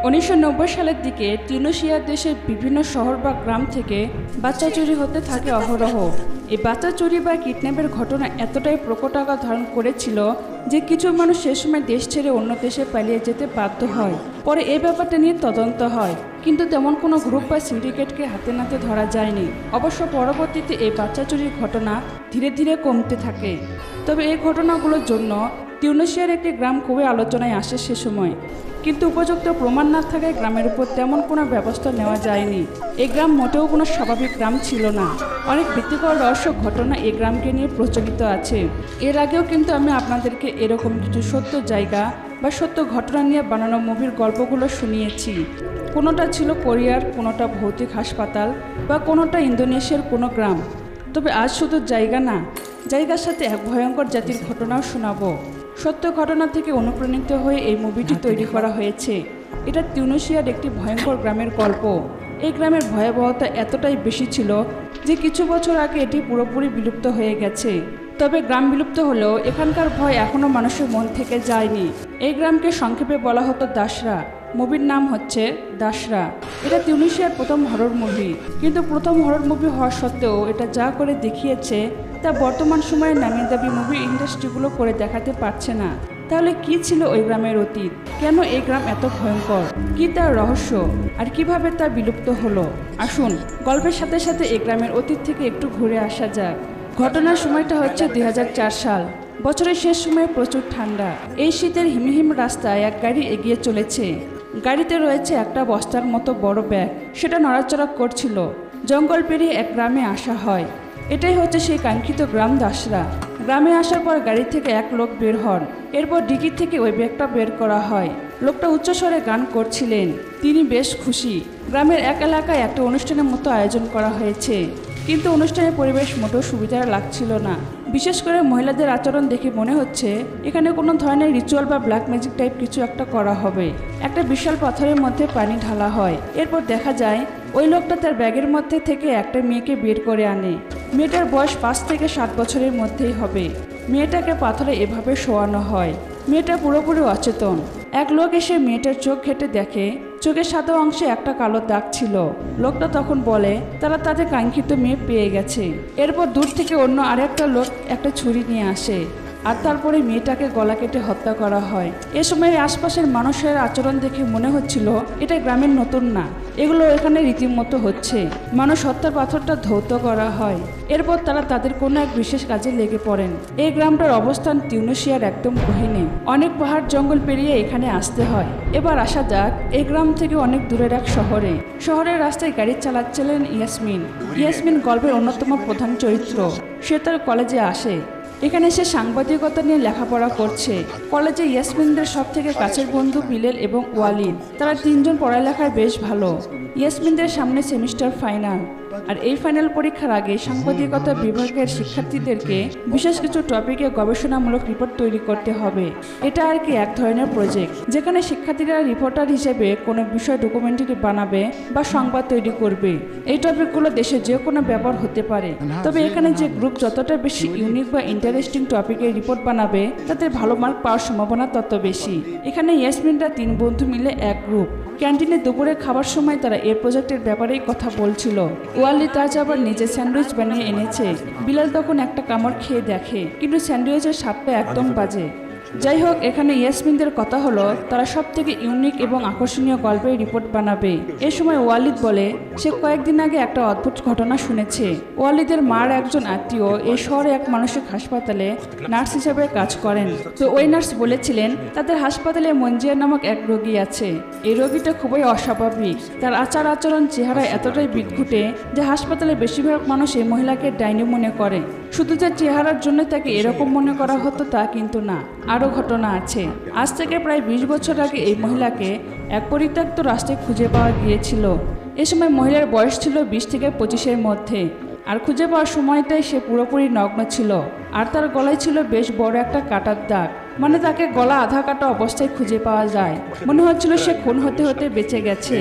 1990 সালের দিকে টিউনিসিয়া দেশের বিভিন্ন শহর বা গ্রাম থেকে বাচ্চা চুরি হতে থাকে অহরহ। এই বাচ্চা চুরি বা কিডন্যাপের ঘটনা এতটাই প্রকট আকার ধারণ করেছিল যে কিছু মানুষ সে সময় দেশ ছেড়ে অন্য দেশে পালিয়ে যেতে বাধ্য হয়। পরে এই ব্যাপারটা নিয়ে তদন্ত হয়, কিন্তু তেমন কোনো গ্রুপ বা সিন্ডিকেটকে হাতে নাতে ধরা যায়নি। অবশ্য পরবর্তীতে এই বাচ্চা চুরির ঘটনা ধীরে ধীরে কমতে থাকে। তবে এই ঘটনাগুলোর জন্য টিউনিসিয়ার একটি গ্রাম খুবই আলোচনায় আসে সে সময়, কিন্তু উপযুক্ত প্রমাণ না থাকায় গ্রামের উপর তেমন কোনো ব্যবস্থা নেওয়া যায়নি। এই গ্রাম মোটেও কোনো স্বাভাবিক গ্রাম ছিল না। অনেক ভীতিকর রহস্য ঘটনা এই গ্রামকে নিয়ে প্রচলিত আছে। এর আগেও কিন্তু আমি আপনাদেরকে এরকম কিছু সত্য জায়গা বা সত্য ঘটনা নিয়ে বানানো মুভির গল্পগুলো শুনিয়েছি। কোনোটা ছিল কোরিয়ার, কোনোটা ভৌতিক হাসপাতাল, বা কোনোটা ইন্দোনেশিয়ার কোনো গ্রাম। তবে আজ শুধু জায়গা না, জায়গার সাথে এক ভয়ঙ্কর জাতির ঘটনাও শোনাবো। সত্য ঘটনা থেকে অনুপ্রাণিত হয়ে এই মুভিটি তৈরি করা হয়েছে। এটা টিউনিসিয়ার একটি ভয়ঙ্কর গ্রামের গল্প। এই গ্রামের ভয়াবহতা এতটাই বেশি ছিল যে কিছু বছর আগে এটি পুরোপুরি বিলুপ্ত হয়ে গেছে। তবে গ্রাম বিলুপ্ত হলেও এখানকার ভয় এখনও মানুষের মন থেকে যায়নি। এই গ্রামকে সংক্ষেপে বলা হতো দাসরা। মুভির নাম হচ্ছে দাসরা। এটা টিউনিসিয়ার প্রথম হরর মুভি, কিন্তু প্রথম হরর মুভি হওয়া সত্ত্বেও এটা যা করে দেখিয়েছে তা বর্তমান সময়ে নামি দাবি মুভি ইন্ডাস্ট্রিগুলো করে দেখাতে পারছে না। তাহলে কি ছিল ওই গ্রামের অতীত? কেন এই গ্রাম এত ভয়ঙ্কর? কি তার রহস্য? আর কিভাবে তা বিলুপ্ত হলো? আসুন গল্পের সাথে সাথে এই গ্রামের অতীত থেকে একটু ঘুরে আসা যাক। ঘটনার সময়টা হচ্ছে 2004 সাল। বছরের শেষ সময়ে প্রচুর ঠান্ডা। এই শীতের হিমহিম রাস্তায় এক গাড়ি এগিয়ে চলেছে। গাড়িতে রয়েছে একটা বস্তার মতো বড় ব্যাগ। সেটা নড়াচড়া করছিল। জঙ্গল পেরিয়ে এক গ্রামে আসা হয়। এটাই হচ্ছে সেই কাঙ্ক্ষিত গ্রাম দাসরা। গ্রামে আসার পর গাড়ি থেকে এক লোক বের হন। এরপর ডিকি থেকে ওই ব্যাগটা বের করা হয়। লোকটা উচ্চস্বরে গান করছিলেন। তিনি বেশ খুশি। গ্রামের এক এলাকায় একটা অনুষ্ঠানের মতো আয়োজন করা হয়েছে, কিন্তু অনুষ্ঠানের পরিবেশ মোটেও সুবিধার লাগছিল না। বিশেষ করে মহিলাদের আচরণ দেখে মনে হচ্ছে এখানে কোনো ধরনের রিচুয়াল বা ব্ল্যাক ম্যাজিক টাইপ কিছু একটা করা হবে। একটা বিশাল পাথরের মধ্যে পানি ঢালা হয়। এরপর দেখা যায় ওই লোকটা তার ব্যাগের মধ্যে থেকে একটা মেয়েকে বের করে আনে। মেয়েটার বয়স 5 থেকে 7 বছরের মধ্যেই হবে। মেয়েটাকে পাথরে এভাবে শোয়ানো হয়। মেয়েটা পুরোপুরি অচেতন। এক লোক এসে মেয়েটার চোখ ঘেঁটে দেখে চোখের সাদা অংশে একটা কালো দাগ ছিল। লোকটা তখন বলে তারা তাদের কাঙ্ক্ষিত মেয়ে পেয়ে গেছে। এরপর দূর থেকে অন্য আরেকটা লোক একটা ছুরি নিয়ে আসে, আর তারপরে মেয়েটাকে গলা কেটে হত্যা করা হয়। এ সময় আশপাশের মানুষের আচরণ দেখে মনে হচ্ছিল এটা গ্রামের নতুন না, এগুলো এখানে রীতিমতো হচ্ছে। মানুষ হত্যার পাথরটা ধৌত করা হয়। এরপর তারা তাদের কোনো এক বিশেষ কাজে লেগে পড়েন। এই গ্রামটার অবস্থান টিউনিসিয়ার একদম গহীনে। অনেক পাহাড় জঙ্গল পেরিয়ে এখানে আসতে হয়। এবার আসা যাক এই গ্রাম থেকে অনেক দূরের এক শহরে। শহরের রাস্তায় গাড়ি চালাচ্ছিলেন ইয়াসমিন। ইয়াসমিন গল্পের অন্যতম প্রধান চরিত্র। সে তার কলেজে আসে। এখানে সে সাংবাদিকতা নিয়ে লেখাপড়া করছে। কলেজে ইয়াসমিনদের সব থেকে কাছের বন্ধু বিলেল এবং ওয়ালিদ। তারা 3 জন পড়ালেখায় বেশ ভালো। ইয়াসমিনদের সামনে সেমিস্টার ফাইনাল, আর এই ফাইনাল পরীক্ষার আগে সাংবাদিকতা বিভাগের শিক্ষার্থীদেরকে বিশেষ কিছু টপিকে গবেষণামূলক রিপোর্ট তৈরি করতে হবে। এটা আর কি এক ধরনের প্রজেক্ট, যেখানে শিক্ষার্থীরা রিপোর্টার হিসেবে কোনো বিষয় ডকুমেন্টারি বানাবে বা সংবাদ তৈরি করবে। এই টপিকগুলো দেশে যে কোনো ব্যাপার হতে পারে। তবে এখানে যে গ্রুপ যতটা বেশি ইউনিক বা ইন্টারেস্টিং টপিকের রিপোর্ট বানাবে তাদের ভালো মার্ক পাওয়ার সম্ভাবনা তত বেশি। এখানে ইয়াসমিনরা 3 বন্ধু মিলে এক গ্রুপ। ক্যান্টিনে দুপুরে খাবার সময় তারা এই প্রজেক্টের ব্যাপারেই কথা বলছিল। ওয়ালিদ আজ আবার নিজে স্যান্ডউইচ বানিয়ে এনেছে। বিলাল তখন একটা কামড় খেয়ে দেখে, কিন্তু স্যান্ডউইচের স্বাদটা একদম বাজে। যাই হোক, এখানে ইয়াসমিনদের কথা হলো তারা সব থেকে ইউনিক এবং আকর্ষণীয় গল্পের রিপোর্ট বানাবে। এ সময় ওয়ালিদ বলে সে কয়েকদিন আগে একটা অদ্ভুত ঘটনা শুনেছে। ওয়ালিদের মার একজন আত্মীয় এই শহরে এক মানসিক হাসপাতালে নার্স হিসেবে কাজ করেন। তো ওই নার্স বলেছিলেন তাদের হাসপাতালে মঞ্জিয়া নামক এক রোগী আছে। এই রোগীটা খুবই অস্বাভাবিক। তার আচার আচরণ চেহারা এতটাই বিদঘুটে যে হাসপাতালে বেশিরভাগ মানুষ এই মহিলাকে ডাইনি মনে করে। শুধু যে চেহারার জন্য তাকে এরকম মনে করা হতো তা কিন্তু না, আরও ঘটনা আছে। আজ থেকে প্রায় 20 বছর আগে এই মহিলাকে এক পরিত্যক্ত রাস্তায় খুঁজে পাওয়া গিয়েছিল। এ সময় মহিলার বয়স ছিল 20 থেকে 25-এর মধ্যে। আর খুঁজে পাওয়ার সময়টাই সে পুরোপুরি নগ্ন ছিল, আর তার গলায় ছিল বেশ বড় একটা কাটার দাগ। মানে তাকে গলা আধা কাটা অবস্থায় খুঁজে পাওয়া যায়। মনে হচ্ছিল সে খুন হতে হতে বেঁচে গেছে।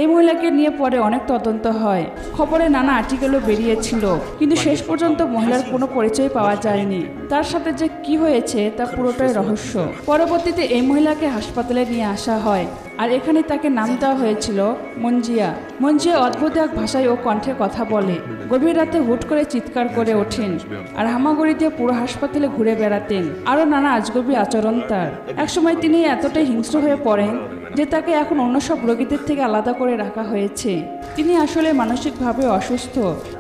এই মহিলাকে নিয়ে পরে অনেক তদন্ত হয়, খবরে নানা আর্টিকেলও বেরিয়েছিল, কিন্তু শেষ পর্যন্ত মহিলার কোনো পরিচয় পাওয়া যায়নি। তার সাথে যে কি হয়েছে তা পুরোটাই রহস্য। পরবর্তীতে এই মহিলাকে হাসপাতালে নিয়ে আসা হয়, আর এখানে তাকে নাম দেওয়া হয়েছিল মঞ্জিয়া। মঞ্জিয়া অদ্ভুত এক ভাষায় ও কণ্ঠে কথা বলে, গভীর রাতে হুট করে চিৎকার করে ওঠেন, আর হামাগুড়ি দিয়ে পুরো হাসপাতালে ঘুরে বেড়াতেন। আরও নানা আজগবি আচরণ তার। একসময় তিনি এতটাই হিংস্র হয়ে পড়েন যে তাকে এখন অন্য সব রোগীদের থেকে আলাদা করে রাখা হয়েছে। তিনি আসলে মানসিকভাবে অসুস্থ,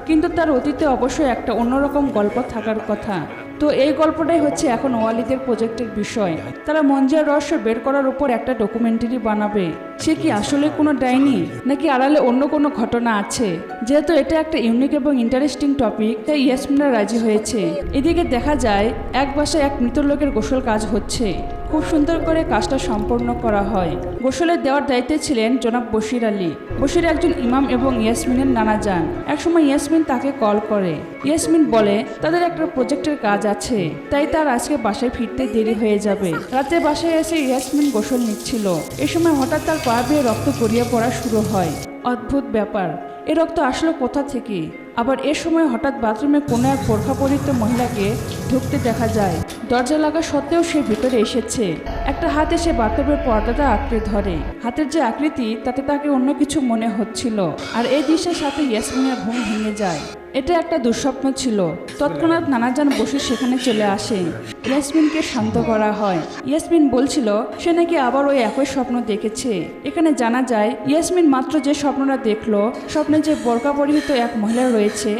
কিন্তু তার অতীতে অবশ্যই একটা অন্যরকম গল্প থাকার কথা। তো এই গল্পটাই হচ্ছে এখন ওয়ালিদের প্রজেক্টের বিষয়। তারা মঞ্জিয়ার রহস্য বের করার উপর একটা ডকুমেন্টারি বানাবে। সে কি আসলে কোনো ডাইনি, নাকি আড়ালে অন্য কোনো ঘটনা আছে? যেহেতু এটা একটা ইউনিক এবং ইন্টারেস্টিং টপিক, তাই ইয়াসমিনরা রাজি হয়েছে। এদিকে দেখা যায় এক বাসায় এক মৃত লোকের গোসল কাজ হচ্ছে। খুব সুন্দর করে কাজটা সম্পন্ন করা হয়। গোসলের দেওয়ার দায়িত্বে ছিলেন জনাব বশির আলী। বশির একজন ইমাম এবং ইয়াসমিনের নানা যান। একসময় ইয়াসমিন তাকে কল করে। ইয়াসমিন বলে তাদের একটা প্রজেক্টের কাজ আছে, তাই তার আজকে বাসায় ফিরতে দেরি হয়ে যাবে। রাতে বাসায় এসে ইয়াসমিন গোসল নিচ্ছিল। এ সময় হঠাৎ তার পা বেয়ে রক্ত গড়িয়ে পড়া শুরু হয়। অদ্ভুত ব্যাপার, এ রক্ত আসলো কোথা থেকে? আবার এ সময় হঠাৎ বাথরুমে কোনো এক বোরখা পরিহিত মহিলাকে ঢুকতে দেখা যায়। দরজা লাগা সত্ত্বেও সে ভিতরে এসেছে। একটা হাত এসে বাথরুমের পর্দাটা আঁকড়ে ধরে। হাতের যে আকৃতি তাতে তাকে অন্য কিছু মনে হচ্ছিল, আর এই দৃশ্যের সাথে ইয়াসমিনের ঘুম ভেঙে যায়। এটা একটা দুঃস্বপ্ন ছিল। তৎক্ষণাৎ নানাজান বসে সেখানে চলে আসে। ইয়াসমিনকে শান্ত করা হয়। ইয়াসমিন বলছিল সে নাকি আবার ওই একই স্বপ্ন দেখেছে। এখানে জানা যায় ইয়াসমিন মাত্র যে স্বপ্নটা দেখলো, স্বপ্নে যে বোরকা পরিহিত এক মহিলা রয়েছে,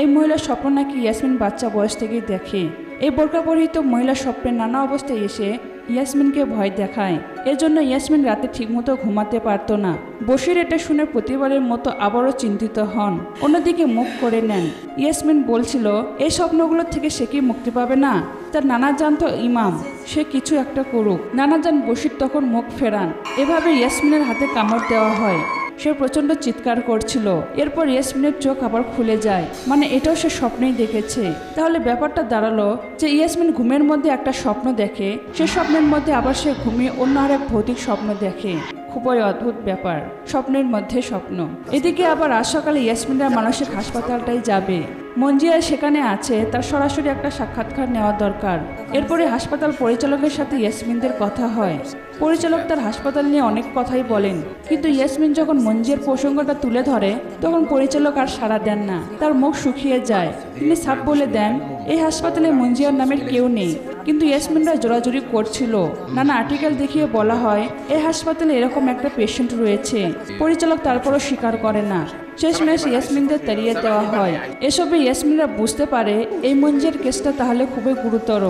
এই মহিলার স্বপ্ন নাকি ইয়াসমিন বাচ্চা বয়স থেকেই দেখে। এই বোরকা পরিহিত মহিলার স্বপ্নের নানা অবস্থায় এসে ইয়াসমিনকে ভয় দেখায়। এজন্য ইয়াসমিন রাতে ঠিকমতো ঘুমাতে পারত না। বশির এটা শুনে প্রতিবারের মতো আবারও চিন্তিত হন, অন্যদিকে মুখ করে নেন। ইয়াসমিন বলছিল এই স্বপ্নগুলো থেকে সে কি মুক্তি পাবে না? তার নানাজান তো ইমাম, সে কিছু একটা করুক। নানাজান বশির তখন মুখ ফেরান। এভাবে ইয়াসমিনের হাতে কামড় দেওয়া হয়। সে প্রচণ্ড চিৎকার করছিল। এরপর ইয়াসমিনের চোখ আবার খুলে যায়, মানে এটাও সে স্বপ্নেই দেখেছে। তাহলে ব্যাপারটা দাঁড়ালো যে ইয়াসমিন ঘুমের মধ্যে একটা স্বপ্ন দেখে, সে স্বপ্নের মধ্যে আবার সে ঘুমিয়ে অন্য আরেক ভৌতিক স্বপ্ন দেখে। খুবই অদ্ভুত ব্যাপার, স্বপ্নের মধ্যে স্বপ্ন। এদিকে আবার আজ সকালে ইয়াসমিনরা মানসিক হাসপাতালটাই যাবে। মঞ্জিয়া সেখানে আছে, তার সরাসরি একটা সাক্ষাৎকার নেওয়া দরকার। এরপরে হাসপাতাল পরিচালকের সাথে ইয়াসমিনদের কথা হয়। পরিচালক তার হাসপাতাল নিয়ে অনেক কথাই বলেন, কিন্তু ইয়াসমিন যখন মঞ্জিয়ার প্রসঙ্গটা তুলে ধরে তখন পরিচালক আর সাড়া দেন না। তার মুখ শুকিয়ে যায়। তিনি সাফ বলে দেন এই হাসপাতালে মঞ্জিয়ার নামের কেউ নেই। কিন্তু ইয়াসমিনরা জোরাজুরি করছিল। নানা আর্টিকেল দেখিয়ে বলা হয় এই হাসপাতালে এরকম একটা পেশেন্ট রয়েছে। পরিচালক তারপরও স্বীকার করে না। শেষমেশ ইয়াসমিনদের তাড়িয়ে দেওয়া হয়। এসবে ইয়াসমিনরা বুঝতে পারে এই মঞ্জিয়ার কেসটা তাহলে খুবই গুরুতর।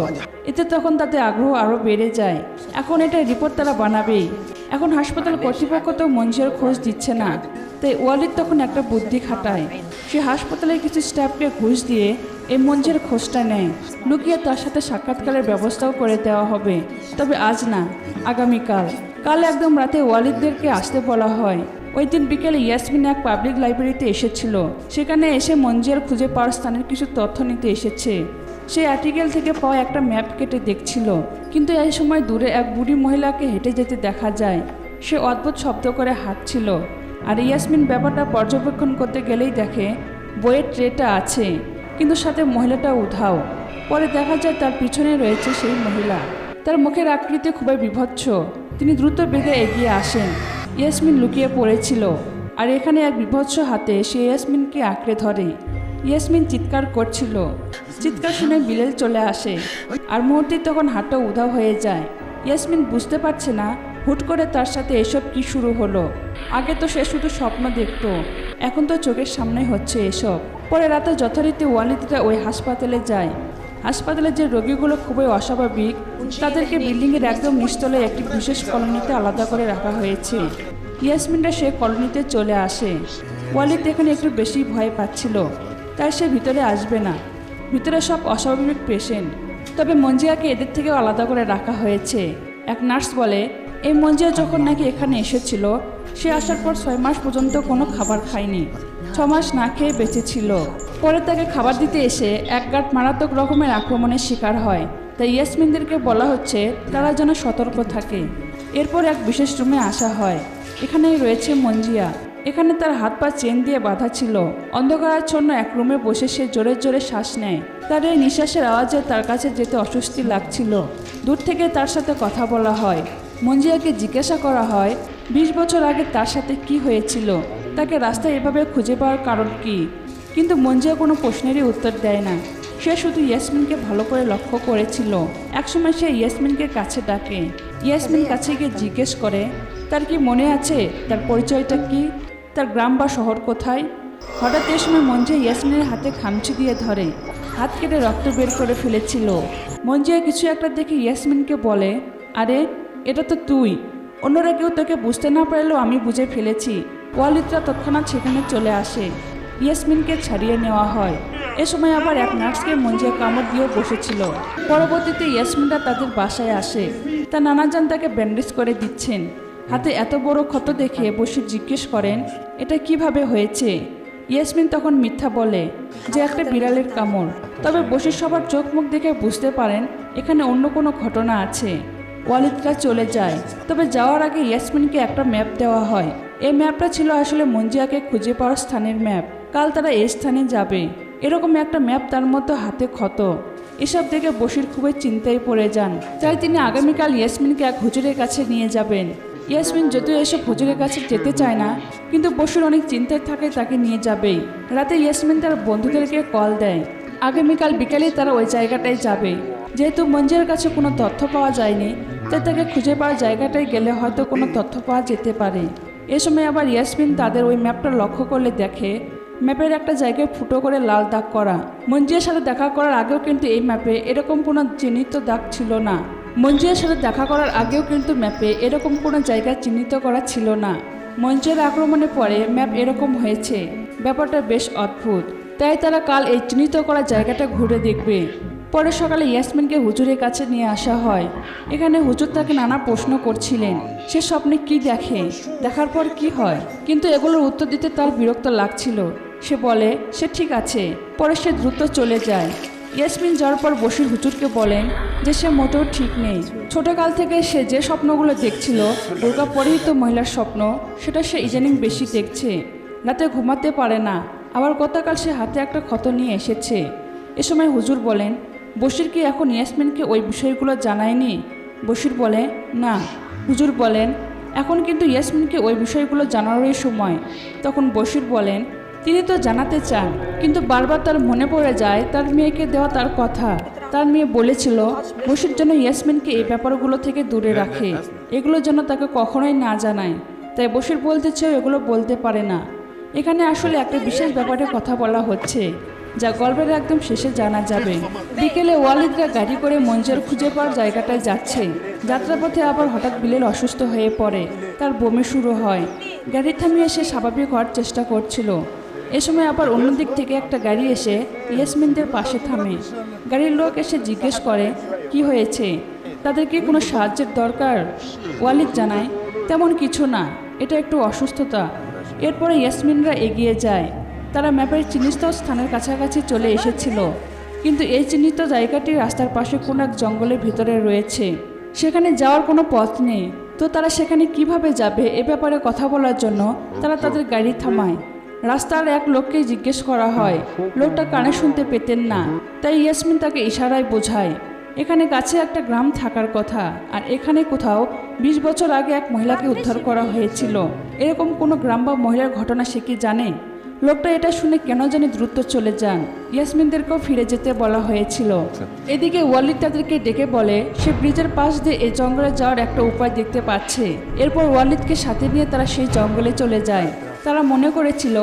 এতে তখন তাদের আগ্রহ আরও বেড়ে যায়। এখন এটা রিপোর্ট তারা বানাবেই। এখন হাসপাতাল কর্তৃপক্ষ তো মঞ্জিয়ার খোঁজ দিচ্ছে না, তাই ওয়ালিদ তখন একটা বুদ্ধি খাটায়। সে হাসপাতালের কিছু স্টাফকে ঘুষ দিয়ে এই মঞ্জিয়ার খোঁজটা নেয়। লুকিয়ে তার সাথে সাক্ষাৎকারের ব্যবস্থাও করে দেওয়া হবে, তবে আজ না, আগামীকাল। কাল একদম রাতে ওয়ালিদদেরকে আসতে বলা হয়। ওই দিন বিকেলে ইয়াসমিন এক পাবলিক লাইব্রেরিতে এসেছিল। সেখানে এসে মঞ্জিয়ার খুঁজে পাওয়ার স্থানের কিছু তথ্য নিতে এসেছে। সে আর্টিকেল থেকে পাওয়া একটা ম্যাপ কেটে দেখছিল, কিন্তু এই সময় দূরে এক বুড়ি মহিলাকে হেঁটে যেতে দেখা যায়। সে অদ্ভুত শব্দ করে হাঁটছিল, আর ইয়াসমিন ব্যাপারটা পর্যবেক্ষণ করতে গেলেই দেখে বইয়ের ট্রেটা আছে, কিন্তু সাথে মহিলাটা উধাও। পরে দেখা যায় তার পিছনে রয়েছে সেই মহিলা। তার মুখের আকৃতি খুবই বিভৎস। তিনি দ্রুত বেগে এগিয়ে আসেন। ইয়াসমিন লুকিয়ে পড়েছিল, আর এখানে এক বিভৎস হাতে সে ইয়াসমিনকে আঁকড়ে ধরে। ইয়াসমিন চিৎকার করছিল। চিৎকার শুনে বিলেল চলে আসে, আর মুহূর্তে তখন হাতটা উধাও হয়ে যায়। ইয়াসমিন বুঝতে পারছে না হুট করে তার সাথে এসব কি শুরু হলো। আগে তো সে শুধু স্বপ্ন দেখতো, এখন তো চোখের সামনে হচ্ছে এসব। পরে রাতে যথারীতি ওয়ালিদরা ওই হাসপাতালে যায়। হাসপাতালে যে রোগীগুলো খুবই অস্বাভাবিক তাদেরকে বিল্ডিংয়ের একদম নিচতলে একটি বিশেষ কলোনিতে আলাদা করে রাখা হয়েছে। ইয়াসমিনরা সে কলোনিতে চলে আসে। ওয়ালিদ এখানে একটু বেশি ভয় পাচ্ছিল, তাই সে ভিতরে আসবে না। ভিতরে সব অস্বাভাবিক পেশেন্ট, তবে মঞ্জিয়াকে এদের থেকেও আলাদা করে রাখা হয়েছে। এক নার্স বলে এই মঞ্জিয়া যখন নাকি এখানে এসেছিল সে আসার পর 6 মাস পর্যন্ত কোনো খাবার খায়নি। 6 মাস না খেয়ে বেঁচে ছিল। পরে তাকে খাবার দিতে এসে এক গাঁট মারাত্মক রকমের আক্রমণের শিকার হয়। তাই ইয়াসমিনদেরকে বলা হচ্ছে তারা যেন সতর্ক থাকে। এরপর এক বিশেষ রুমে আসা হয়। এখানেই রয়েছে মঞ্জিয়া। এখানে তার হাত পা চেন দিয়ে বাঁধা ছিল। অন্ধকারাচ্ছন্ন এক রুমে বসে সে জোরে জোরে শ্বাস নেয়। তার এই নিঃশ্বাসের আওয়াজে তার কাছে যেতে অস্বস্তি লাগছিল। দূর থেকে তার সাথে কথা বলা হয়। মঞ্জিয়াকে জিজ্ঞাসা করা হয় 20 বছর আগে তার সাথে কি হয়েছিল, তাকে রাস্তায় এভাবে খুঁজে পাওয়ার কারণ কি। কিন্তু মঞ্জিয়া কোনো প্রশ্নেরই উত্তর দেয় না। সে শুধু ইয়াসমিনকে ভালো করে লক্ষ্য করেছিল। একসময় সে ইয়াসমিনকে কাছে ডাকে। ইয়াসমিন কাছে গিয়ে জিজ্ঞেস করে তার কি মনে আছে তার পরিচয়টা কি, তার গ্রাম বা শহর কোথায়। হঠাৎ এ সময় মঞ্জিয়া ইয়াসমিনের হাতে খামচি দিয়ে ধরে। হাত কেটে রক্ত বের করে ফেলেছিল। মঞ্জিয়া কিছু একটা দেখে ইয়াসমিনকে বলে, আরে এটা তো তুই। অন্যরা কেউ তোকে বুঝতে না পারলেও আমি বুঝে ফেলেছি। ওয়ালিদরা তৎক্ষণাৎ সেখানে চলে আসে। ইয়াসমিনকে ছাড়িয়ে নেওয়া হয়। এ সময় আবার এক নার্সকে মঞ্জিয়া কামড় দিয়েও বসেছিল। পরবর্তীতে ইয়াসমিনরা তাদের বাসায় আসে। তার নানাজান তাকে ব্যান্ডেজ করে দিচ্ছেন। হাতে এত বড় ক্ষত দেখে বশির জিজ্ঞেস করেন এটা কিভাবে হয়েছে। ইয়াসমিন তখন মিথ্যা বলে যে একটা বিড়ালের কামড়। তবে বশির সবার চোখ মুখ দেখে বুঝতে পারেন এখানে অন্য কোনো ঘটনা আছে। ওয়ালিদরা চলে যায়। তবে যাওয়ার আগে ইয়াসমিনকে একটা ম্যাপ দেওয়া হয়। এই ম্যাপটা ছিল আসলে মঞ্জিয়াকে খুঁজে পাওয়ার স্থানের ম্যাপ। কাল তারা এই স্থানে যাবে, এরকম একটা ম্যাপ তার মতো হাতে ক্ষত। এসব দেখে বশির খুবই চিন্তায় পড়ে যান। তাই তিনি আগামীকাল ইয়াসমিনকে এক হুজুরের কাছে নিয়ে যাবেন। ইয়াসমিন যদিও এসব হুজুরের কাছে যেতে চায় না, কিন্তু বশির অনেক চিন্তায় থাকে তাকে নিয়ে যাবেই। রাতে ইয়াসমিন তার বন্ধুদেরকে কল দেয়। আগামীকাল বিকালেই তারা ওই জায়গাটায় যাবে। যেহেতু মঞ্জিয়ার কাছে কোনো তথ্য পাওয়া যায়নি, তাই তাকে খুঁজে পাওয়ার জায়গাটায় গেলে হয়তো কোনো তথ্য পাওয়া যেতে পারে। এ সময় আবার ইয়াসমিন তাদের ওই ম্যাপটা লক্ষ্য করলে দেখে ম্যাপের একটা জায়গায় ফুটো করে লাল দাগ করা। মঞ্জিয়ার সাথে দেখা করার আগেও কিন্তু এই ম্যাপে এরকম কোনো চিহ্নিত দাগ ছিল না। মঞ্জিয়ার সাথে দেখা করার আগেও কিন্তু ম্যাপে এরকম কোনো জায়গা চিহ্নিত করা ছিল না। মঞ্জিয়ার আক্রমণের পরে ম্যাপ এরকম হয়েছে। ব্যাপারটা বেশ অদ্ভুত। তাই তারা কাল এই চিহ্নিত করা জায়গাটা ঘুরে দেখবে। পরে সকালে ইয়াসমিনকে হুজুরের কাছে নিয়ে আসা হয়। এখানে হুজুর তাকে নানা প্রশ্ন করছিলেন। সে স্বপ্নে কি দেখে, দেখার পর কি হয়, কিন্তু এগুলোর উত্তর দিতে তার বিরক্ত লাগছিল। সে বলে সে ঠিক আছে। পরে সে দ্রুত চলে যায়। ইয়াসমিন যাওয়ার পর বশির হুজুরকে বলেন যে সে মোটেও ঠিক নেই। ছোটকাল থেকে সে যে স্বপ্নগুলো দেখছিল বোরকা পরিহিত মহিলার স্বপ্ন, সেটা সে ইদানিং বেশি দেখছে। রাতে ঘুমাতে পারে না। আবার গতকাল সে হাতে একটা ক্ষত নিয়ে এসেছে। এ সময় হুজুর বলেন বশির কি এখন ইয়াসমিনকে ওই বিষয়গুলো জানায়নি? বশির বলে না। হুজুর বলেন এখন কিন্তু ইয়াসমিনকে ওই বিষয়গুলো জানারই সময়। তখন বশির বলেন তিনি তো জানাতে চান, কিন্তু বারবার তার মনে পড়ে যায় তার মেয়েকে দেওয়া তার কথা। তার মেয়ে বলেছিল বশির যেন ইয়াসমিনকে এই ব্যাপারগুলো থেকে দূরে রাখে, এগুলো যেন তাকে কখনোই না জানায়। তাই বশির বলতে চেয়েও এগুলো বলতে পারে না। এখানে আসলে একটা বিশেষ ব্যাপারে কথা বলা হচ্ছে, যা গল্পের একদম শেষে জানা যাবে। বিকেলে ওয়ালিদরা গাড়ি করে মঞ্জিয়ার খুঁজে পাওয়ার জায়গাটায় যাচ্ছে। যাত্রাপথে আবার হঠাৎ বিলেল অসুস্থ হয়ে পড়ে। তার বমি শুরু হয়। গাড়ি থামিয়ে সে স্বাভাবিক হওয়ার চেষ্টা করছিল। এ সময় আবার অন্য দিক থেকে একটা গাড়ি এসে ইয়াসমিনদের পাশে থামে। গাড়ির লোক এসে জিজ্ঞেস করে কি হয়েছে, তাদের কি কোনো সাহায্যের দরকার? ওয়ালিদ জানায় তেমন কিছু না, এটা একটু অসুস্থতা। এরপরে ইয়াসমিনরা এগিয়ে যায়। তারা ম্যাপের চিহ্নিত স্থানের কাছাকাছি চলে এসেছিল, কিন্তু এই চিহ্নিত জায়গাটি রাস্তার পাশে কোনো এক জঙ্গলের ভিতরে রয়েছে। সেখানে যাওয়ার কোনো পথ নেই। তো তারা সেখানে কিভাবে যাবে এ ব্যাপারে কথা বলার জন্য তারা তাদের গাড়ি থামায়। রাস্তার এক লোককে জিজ্ঞেস করা হয়। লোকটা কানে শুনতে পেতেন না, তাই ইয়াসমিন তাকে ইশারায় বোঝায় এখানে কাছে একটা গ্রাম থাকার কথা, আর এখানে কোথাও 20 বছর আগে এক মহিলাকে উদ্ধার করা হয়েছিল। এরকম কোনো গ্রাম বা মহিলার ঘটনা সে কি জানে? লোকটা এটা শুনে কেন জানি দ্রুত চলে যান। ইয়াসমিনদেরকেও ফিরে যেতে বলা হয়েছিল। এদিকে ওয়ালিদ তাদেরকে ডেকে বলে সে ব্রিজের পাশ দিয়ে এই জঙ্গলে যাওয়ার একটা উপায় দেখতে পাচ্ছে। এরপর ওয়ালিদকে সাথে নিয়ে তারা সেই জঙ্গলে চলে যায়। তারা মনে করেছিল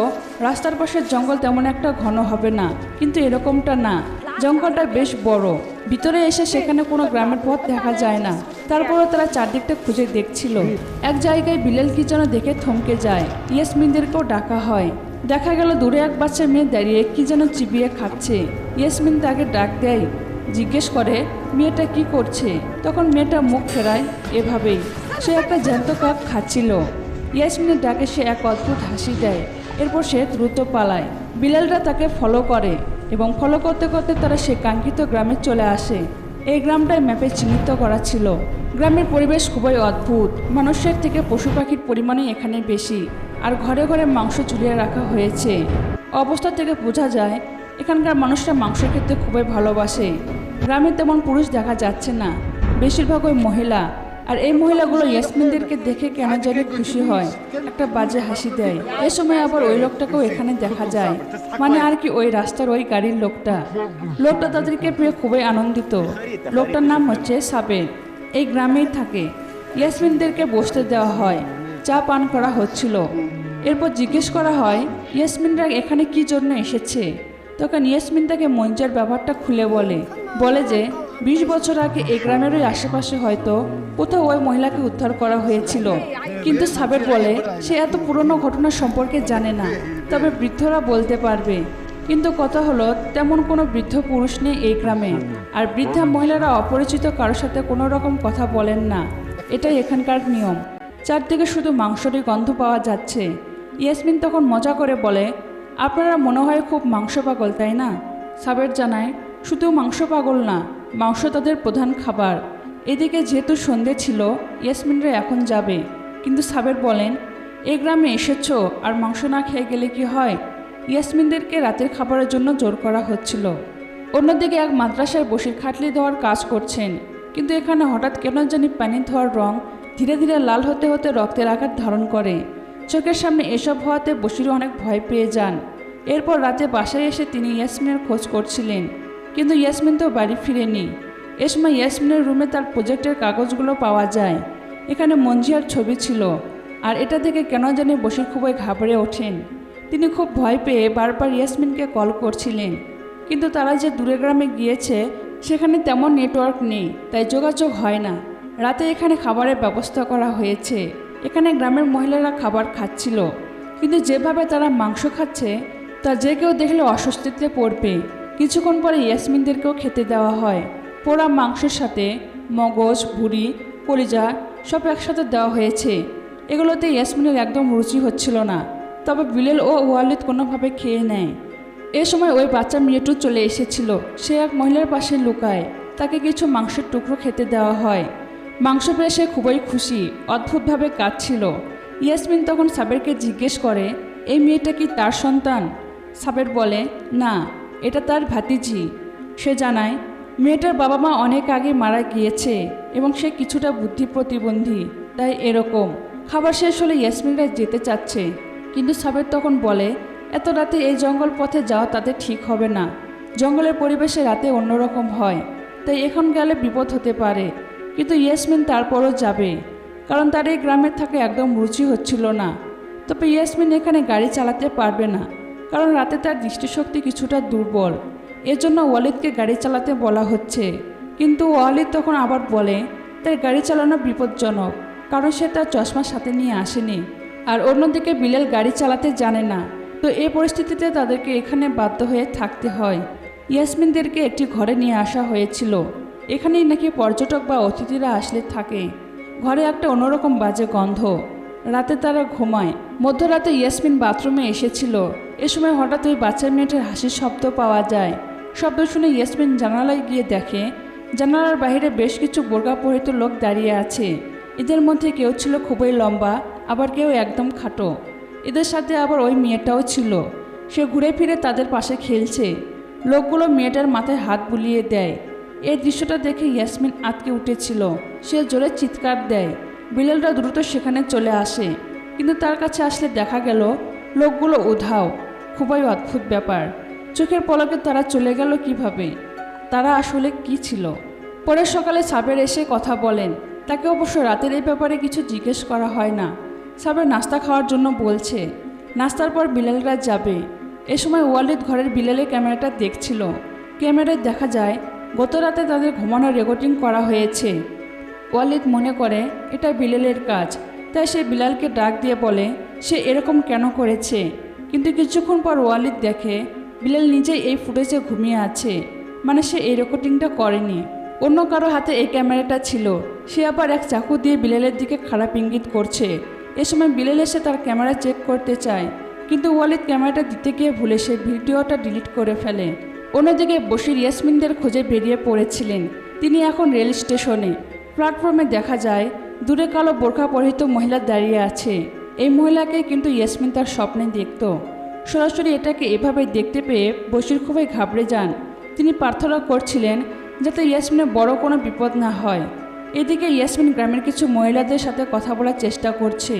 রাস্তার পাশের জঙ্গল তেমন একটা ঘন হবে না, কিন্তু এরকমটা না। জঙ্গলটা বেশ বড়। ভিতরে এসে সেখানে কোনো গ্রামের পথ দেখা যায় না। তারপরও তারা চারদিকটা খুঁজে দেখছিল। এক জায়গায় বিলেল কি যেন দেখে থমকে যায়। ইয়াসমিনদেরকেও ডাকা হয়। দেখা গেল দূরে এক বাচ্চা মেয়ে দাঁড়িয়ে কি যেন চিবিয়ে খাচ্ছে। ইয়াসমিন তাকে ডাক দেয়, জিজ্ঞেস করে মেয়েটা কি করছে। তখন মেয়েটা মুখ ফেরায় এভাবেই, সে একটা জ্যান্ত কাক খাচ্ছিল। ইয়াসমিনের ডাকে সে এক অদ্ভুত হাসি দেয়। এরপর সে দ্রুত পালায়। বিলালরা তাকে ফলো করে এবং ফলো করতে করতে তারা সে কাঙ্ক্ষিত গ্রামে চলে আসে। এই গ্রামটাই ম্যাপে চিহ্নিত করা ছিল। গ্রামের পরিবেশ খুবই অদ্ভুত, মানুষের থেকে পশু পাখির পরিমাণই এখানে বেশি, আর ঘরে ঘরে মাংস ঝুলিয়ে রাখা হয়েছে। অবস্থা থেকে বোঝা যায় এখানকার মানুষরা মাংস খেতে খুবই ভালোবাসে। গ্রামে তেমন পুরুষ দেখা যাচ্ছে না, বেশিরভাগ ওই মহিলা। আর এই মহিলাগুলো ইয়াসমিনদেরকে দেখে কেন জানি খুশি হয়, একটা বাজে হাসি দেয়। এ সময় আবার ওই লোকটাকেও এখানে দেখা যায়, মানে আর কি ওই রাস্তার ওই গাড়ির লোকটা। লোকটা তাদেরকে পেয়ে খুবই আনন্দিত। লোকটার নাম হচ্ছে সাবের, এই গ্রামেই থাকে। ইয়াসমিনদেরকে বসতে দেওয়া হয়, চা পান করা হচ্ছিল। এরপর জিজ্ঞেস করা হয় ইয়াসমিনরা এখানে কি জন্য এসেছে। তখন ইয়াসমিন তাকে মঞ্জের ব্যাপারটা খুলে বলে যে 20 বছর আগে এই গ্রামেরই আশেপাশে হয়তো কোথাও ওই মহিলাকে উদ্ধার করা হয়েছিল। কিন্তু সাবের বলে সে এত পুরনো ঘটনা সম্পর্কে জানে না, তবে বৃদ্ধরা বলতে পারবে। কিন্তু কথা হলো তেমন কোনো বৃদ্ধ পুরুষ নেই এই গ্রামে, আর বৃদ্ধা মহিলারা অপরিচিত কারোর সাথে কোনো রকম কথা বলেন না, এটাই এখানকার নিয়ম। চারদিকে শুধু মাংসেরই গন্ধ পাওয়া যাচ্ছে। ইয়াসমিন তখন মজা করে বলে, আপনারা মনে হয় খুব মাংস পাগল, তাই না? সাবের জানায়, শুধু মাংস পাগল না, মাংস তাদের প্রধান খাবার। এদিকে যেহেতু সন্ধে ছিল, ইয়াসমিনরা এখন যাবে। কিন্তু সাবের বলেন, এই গ্রামে এসেছো আর মাংস না খেয়ে গেলে কি হয়? ইয়াসমিনদেরকে রাতের খাবারের জন্য জোর করা হচ্ছিল। অন্যদিকে এক মাদ্রাসায় বসির খাটলি ধোয়ার কাজ করছেন, কিন্তু এখানে হঠাৎ কেন জানি পানি ধোয়ার রং ধীরে ধীরে লাল হতে হতে রক্তের আকার ধারণ করে। চোখের সামনে এসব হওয়াতে বসিরও অনেক ভয় পেয়ে যান। এরপর রাতে বাসায় এসে তিনি ইয়াসমিনের খোঁজ করছিলেন, কিন্তু ইয়াসমিন তো বাড়ি ফিরেনি। এ সময় ইয়াসমিনের রুমে তার প্রজেক্টের কাগজগুলো পাওয়া যায়। এখানে মঞ্জিয়ার ছবি ছিল, আর এটা দেখে কেন জানি বসির খুবই ঘাবড়ে ওঠেন। তিনি খুব ভয় পেয়ে বারবার ইয়াসমিনকে কল করছিলেন, কিন্তু তারা যে দূরে গ্রামে গিয়েছে সেখানে তেমন নেটওয়ার্ক নেই, তাই যোগাযোগ হয় না। রাতে এখানে খাবারের ব্যবস্থা করা হয়েছে। এখানে গ্রামের মহিলারা খাবার খাচ্ছিল, কিন্তু যেভাবে তারা মাংস খাচ্ছে তা যে কেউ দেখলে অস্বস্তিতে পড়বে। কিছুক্ষণ পরে ইয়াসমিনদেরকেও খেতে দেওয়া হয়। পোড়া মাংসের সাথে মগজ, ভুঁড়ি, কলিজা সব একসাথে দেওয়া হয়েছে। এগুলোতে ইয়াসমিনের একদম রুচি হচ্ছিল না, তবে বিলেল ও ওয়ালিদ কোনোভাবে খেয়ে নেয়। এ সময় ওই বাচ্চা মেয়েটু চলে এসেছিল। সে এক মহিলার পাশে লুকায়, তাকে কিছু মাংসের টুকরো খেতে দেওয়া হয়। মাংস পেয়ে সে খুবই খুশি, অদ্ভুতভাবে কাঁদছিল। ইয়াসমিন তখন সাবেরকে জিজ্ঞেস করে, এই মেয়েটা কি তার সন্তান? সাবের বলে, না, এটা তার ভাতিজি। সে জানায় মেয়েটার বাবা মা অনেক আগে মারা গিয়েছে এবং সে কিছুটা বুদ্ধি প্রতিবন্ধী, তাই এরকম। খাবার শেষ হলে ইয়াসমিনরা যেতে চাচ্ছে, কিন্তু সাবের তখন বলে, এত রাতে এই জঙ্গল পথে যাওয়া তাদের ঠিক হবে না। জঙ্গলের পরিবেশে রাতে অন্যরকম হয়, তাই এখন গেলে বিপদ হতে পারে। কিন্তু ইয়াসমিন তারপরও যাবে, কারণ তার এই গ্রামে থাকা একদম রুচি হচ্ছিল না। তবে ইয়াসমিন এখানে গাড়ি চালাতে পারবে না, কারণ রাতে তার দৃষ্টিশক্তি কিছুটা দুর্বল। এজন্য ওয়ালিদকে গাড়ি চালাতে বলা হচ্ছে। কিন্তু ওয়ালিদ তখন আবার বলে তার গাড়ি চালানো বিপজ্জনক, কারণ সে তার চশমা সাথে নিয়ে আসেনি। আর অন্যদিকে বিলেল গাড়ি চালাতে জানে না, তো এই পরিস্থিতিতে তাদেরকে এখানে বাধ্য হয়ে থাকতে হয়। ইয়াসমিনদেরকে একটি ঘরে নিয়ে আসা হয়েছিল। এখানেই নাকি পর্যটক বা অতিথিরা আসলে থাকে। ঘরে একটা অন্যরকম বাজে গন্ধ। রাতে তারা ঘুমায়। মধ্যরাতে ইয়াসমিন বাথরুমে এসেছিল। এ সময় হঠাৎ ওই বাচ্চা মেয়েটার হাসির শব্দ পাওয়া যায়। শব্দ শুনে ইয়াসমিন জানালায় গিয়ে দেখে জানালার বাইরে বেশ কিছু বোরকা পরিহিত লোক দাঁড়িয়ে আছে। এদের মধ্যে কেউ ছিল খুবই লম্বা, আবার কেউ একদম খাটো। এদের সাথে আবার ওই মেয়েটাও ছিল। সে ঘুরে ফিরে তাদের পাশে খেলছে। লোকগুলো মেয়েটার মাথায় হাত বুলিয়ে দেয়। এই দৃশ্যটা দেখে ইয়াসমিন আটকে উঠেছিল। সে জোরে চিৎকার দেয়। বিলেলরা দ্রুত সেখানে চলে আসে, কিন্তু তার কাছে আসলে দেখা গেল লোকগুলো উধাও। খুবই অদ্ভুত ব্যাপার। চোখের পলকে তারা চলে গেল কিভাবে? তারা আসলে কি ছিল? পরের সকালে সাবের এসে কথা বলেন। তাকে অবশ্য রাতের এই ব্যাপারে কিছু জিজ্ঞেস করা হয় না। সাবের নাস্তা খাওয়ার জন্য বলছে। নাস্তার পর বিলেলরা যাবে। এ সময় ওয়ালিদ ঘরের বিলেলের ক্যামেরাটা দেখছিল। ক্যামেরায় দেখা যায় গত রাতে তাদের ঘুমানোর রেকর্ডিং করা হয়েছে। ওয়ালিদ মনে করে এটা বিলেলের কাজ, তাই সে বিলালকে ডাক দিয়ে বলে সে এরকম কেন করেছে। কিন্তু কিছুক্ষণ পর ওয়ালিদ দেখে বিলাল নিজেই এই ফুটেজে ঘুমিয়ে আছে, মানে সে এই রেকর্ডিংটা করেনি। অন্য কারো হাতে এই ক্যামেরাটা ছিল। সে আবার এক চাকু দিয়ে বিলালের দিকে খারাপ ইঙ্গিত করছে। এ সময় বিলাল এসে তার ক্যামেরা চেক করতে চায়, কিন্তু ওয়ালিদ ক্যামেরাটা দিতে গিয়ে ভুলে সে ভিডিওটা ডিলিট করে ফেলে। অন্যদিকে বশির ইয়াসমিনদের খোঁজে বেরিয়ে পড়েছিলেন, তিনি এখন রেল স্টেশনে। প্ল্যাটফর্মে দেখা যায় দূরে কালো বোরখা পরিহিত মহিলা দাঁড়িয়ে আছে। এই মহিলাকে কিন্তু ইয়াসমিন তার স্বপ্নে দেখত। সরাসরি এটাকে এভাবে দেখতে পেয়ে বশির খুবই ঘাবড়ে যান। তিনি প্রার্থনা করছিলেন যাতে ইয়াসমিনের বড় কোনো বিপদ না হয়। এদিকে ইয়াসমিন গ্রামের কিছু মহিলাদের সাথে কথা বলার চেষ্টা করছে।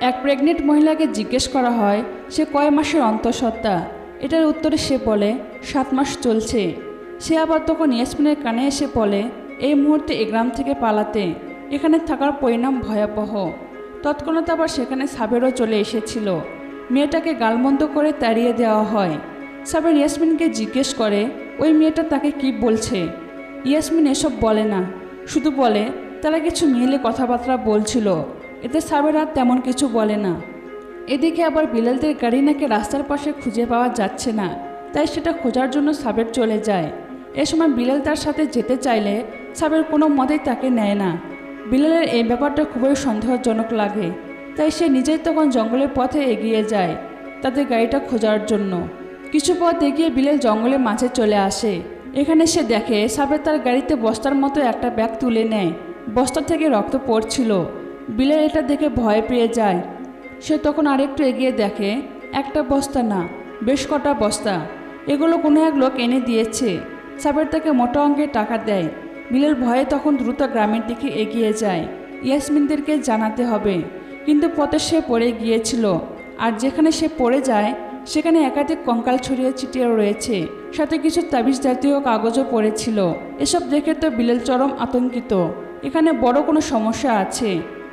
এক প্রেগনেন্ট মহিলাকে জিজ্ঞেস করা হয় সে কয় মাসের অন্তঃসত্ত্বা। এটার উত্তরে সে বলে 7 মাস চলছে। সে আবার তখন ইয়াসমিনের কানে এসে বলে এই মুহূর্তে এই গ্রাম থেকে পালাতে, এখানে থাকার পরিণাম ভয়াবহ। তৎক্ষণাৎ আবার সেখানে সাবেরও চলে এসেছিল। মেয়েটাকে গালমন্দ করে তাড়িয়ে দেওয়া হয়। সাবের ইয়াসমিনকে জিজ্ঞেস করে ওই মেয়েটা তাকে কি বলছে। ইয়াসমিন এসব বলে না, শুধু বলে তারা কিছু মিলে কথাবার্তা বলছিল। এতে সাবের আর তেমন কিছু বলে না। এদিকে আবার বিলালদের গাড়ি নাকি রাস্তার পাশে খুঁজে পাওয়া যাচ্ছে না, তাই সেটা খোঁজার জন্য সাবের চলে যায়। এ সময় বিলাল তার সাথে যেতে চাইলে সাবের কোনো মতেই তাকে নেয় না। বিলালের এই ব্যাপারটা খুবই সন্দেহজনক লাগে, তাই সে নিজেই তখন জঙ্গলের পথে এগিয়ে যায় তাদের গাড়িটা খোঁজার জন্য। কিছু পথ এগিয়ে বিলাল জঙ্গলের মাঝে চলে আসে। এখানে সে দেখে সাবের তার গাড়িতে বস্তার মতো একটা ব্যাগ তুলে নেয়। বস্তা থেকে রক্ত পড়ছিল। বিলাল এটা দেখে ভয় পেয়ে যায়। সে তখন আরেকটু এগিয়ে দেখে একটা বস্তা না, বেশ কটা বস্তা। এগুলো কোনো এক লোক এনে দিয়েছে। সাবের তাকে মোটা অঙ্কের টাকা দেয়। বিলাল ভয়ে তখন দ্রুত গ্রামের দিকে এগিয়ে যায়। ইয়াসমিনদেরকে জানাতে হবে, কিন্তু পথে সে পড়ে গিয়েছিল। আর যেখানে সে পড়ে যায় সেখানে একাধিক কঙ্কাল ছড়িয়ে ছিটিয়ে রয়েছে, সাথে কিছু তাবিজ জাতীয় কাগজও পড়েছিল। এসব দেখে তো বিলাল চরম আতঙ্কিত, এখানে বড় কোনো সমস্যা আছে।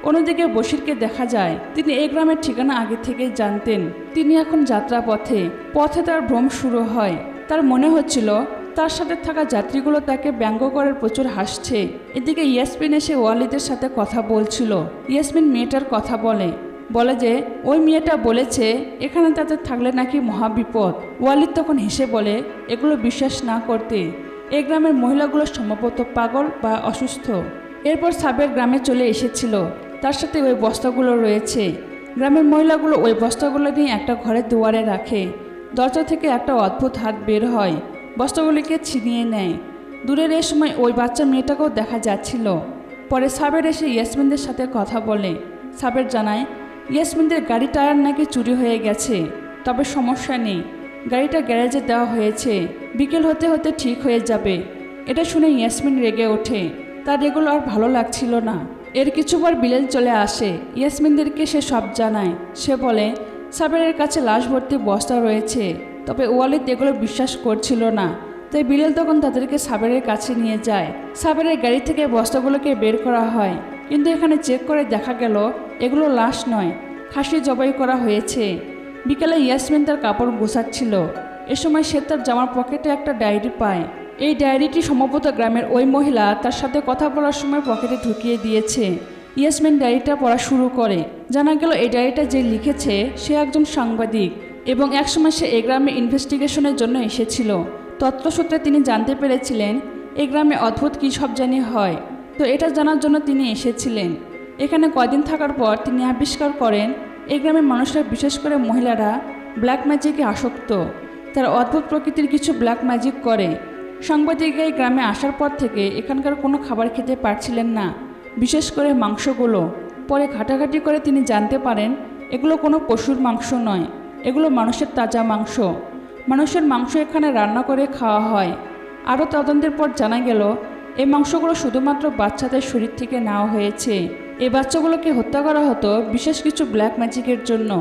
অন্যদিকে বশিরকে দেখা যায় তিনি এই গ্রামের ঠিকানা আগে থেকেই জানতেন। তিনি এখন যাত্রাপথে। পথে তার ভ্রম শুরু হয়। তার মনে হচ্ছিল তার সাথে থাকা যাত্রীগুলো তাকে ব্যঙ্গ করে প্রচুর হাসছে। এদিকে ইয়াসমিন এসে ওয়ালিদের সাথে কথা বলছিল। ইয়াসমিন মেয়েটার কথা বলে যে ওই মেয়েটা বলেছে এখানে তাদের থাকলে নাকি মহাবিপদ। ওয়ালিদ তখন হেসে বলে এগুলো বিশ্বাস না করতে, এই গ্রামের মহিলাগুলো সম্ভবত পাগল বা অসুস্থ। এরপর সাবের গ্রামে চলে এসেছিল। তার সাথে ওই বস্তাগুলো রয়েছে। গ্রামের মহিলাগুলো ওই বস্তাগুলো নিয়ে একটা ঘরের দুয়ারে রাখে। দরজা থেকে একটা অদ্ভুত হাত বের হয়, বস্তাগুলিকে ছিনিয়ে নেয়। দূরের এই সময় ওই বাচ্চা মেয়েটাকেও দেখা যাচ্ছিল। পরে সাবের এসে ইয়াসমিনদের সাথে কথা বলে। সাবের জানায় ইয়াসমিনদের গাড়ি টায়ার নাকি চুরি হয়ে গেছে, তবে সমস্যা নেই, গাড়িটা গ্যারেজে দেওয়া হয়েছে, বিকেল হতে হতে ঠিক হয়ে যাবে। এটা শুনে ইয়াসমিন রেগে ওঠে। তার এগুলো আর ভালো লাগছিল না। এর কিছু পর বিলাল চলে আসে। ইয়াসমিনদেরকে সে সব জানায়। সে বলে সাবেরের কাছে লাশ ভর্তি বস্তা রয়েছে, তবে ওয়ালিদ এগুলো বিশ্বাস করছিল না। তাই বিলাল তখন তাদেরকে সাবেরের কাছে নিয়ে যায়। সাবেরের গাড়ি থেকে বস্তাগুলোকে বের করা হয়, কিন্তু এখানে চেক করে দেখা গেল এগুলো লাশ নয়, খাসি জবাই করা হয়েছে। বিকেলে ইয়াসমিন তার কাপড় গোছাচ্ছিল। এ সময় সে তার জামার পকেটে একটা ডায়েরি পায়। এই ডায়েরিটি সম্ভবত গ্রামের ওই মহিলা তার সাথে কথা বলার সময় পকেটে ঢুকিয়ে দিয়েছে। ইয়াসমিন ডায়েরিটা পড়া শুরু করে। জানা গেল এই ডায়েরিটা যে লিখেছে সে একজন সাংবাদিক এবং একসময় সে এই গ্রামে ইনভেস্টিগেশনের জন্য এসেছিল। তথ্যসূত্রে তিনি জানতে পেরেছিলেন এই গ্রামে অদ্ভুত কী সব জানি হয়, তো এটা জানার জন্য তিনি এসেছিলেন। এখানে কয়দিন থাকার পর তিনি আবিষ্কার করেন এই গ্রামের মানুষরা, বিশেষ করে মহিলারা, ব্ল্যাক ম্যাজিকে আসক্ত। তারা অদ্ভুত প্রকৃতির কিছু ব্ল্যাক ম্যাজিক করে। সাংবাদিক এই গ্রামে আসার পর থেকে এখানকার কোনো খাবার খেতে পারছিলেন না, বিশেষ করে মাংসগুলো। পরে ঘাটাঘাটি করে তিনি জানতে পারেন এগুলো কোনো পশুর মাংস নয়, এগুলো মানুষের তাজা মাংস। মানুষের মাংস এখানে রান্না করে খাওয়া হয়। আরও তদন্তের পর জানা গেল এই মাংসগুলো শুধুমাত্র বাচ্চাদের শরীর থেকে নেওয়া হয়েছে। এই বাচ্চাগুলোকে হত্যা করা হতো বিশেষ কিছু ব্ল্যাক ম্যাজিকের জন্য,